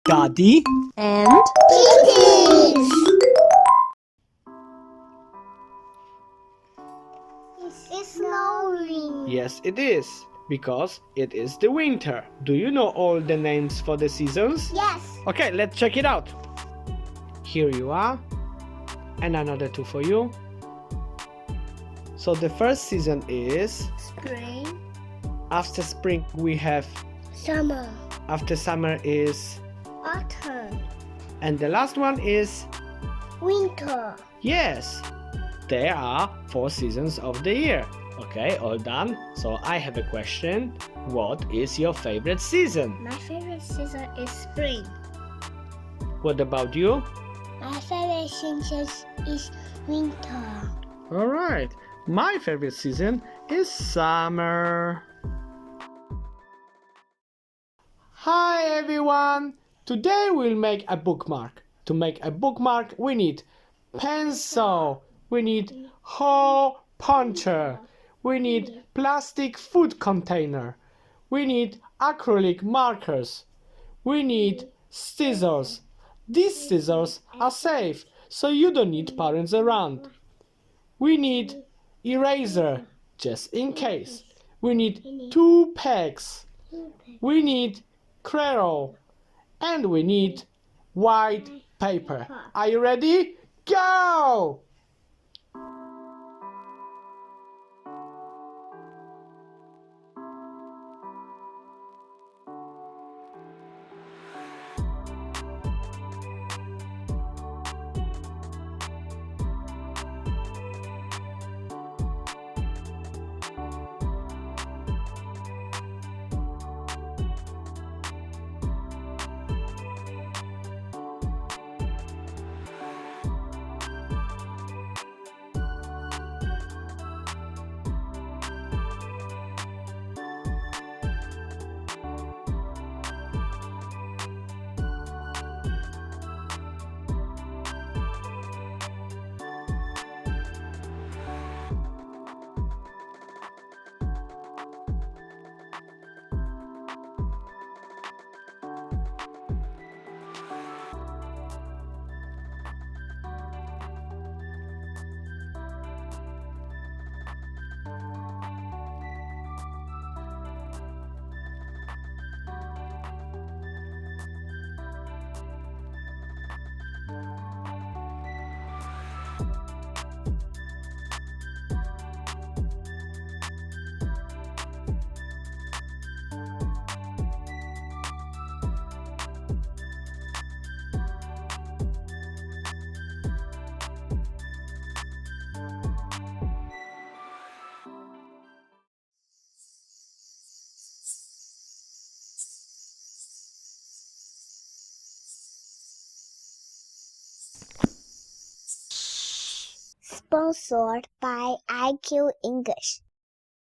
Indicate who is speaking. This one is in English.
Speaker 1: Daddy
Speaker 2: and
Speaker 3: Kittens! It's snowing.
Speaker 1: Yes, it is. Because it is the winter. Do you know all the names for the seasons?
Speaker 3: Yes.
Speaker 1: Okay, let's check it out. Here you are. And another two for you. So the first season is
Speaker 3: Spring.
Speaker 1: after spring we have
Speaker 3: Summer.
Speaker 1: after summer is
Speaker 3: Autumn.
Speaker 1: and the last one is
Speaker 3: Winter.
Speaker 1: yes. There are 4 seasons of the year. Okay, all done. So I have a question. What is your favorite season?
Speaker 3: My favorite season is spring.
Speaker 1: What about you?
Speaker 3: My favorite season is winter.
Speaker 1: All right. My favorite season is summer. Hi everyone. Today we'll make a bookmark. To make a bookmark we need pencil, we need hole puncher, we need plastic food container, we need acrylic markers, we need scissors. These scissors are safe, so you don't need parents around. We need eraser, just in case. We need 2 pegs. We need crayon. And we need white paper. Are you ready? Go!
Speaker 3: Sponsored by IQ English.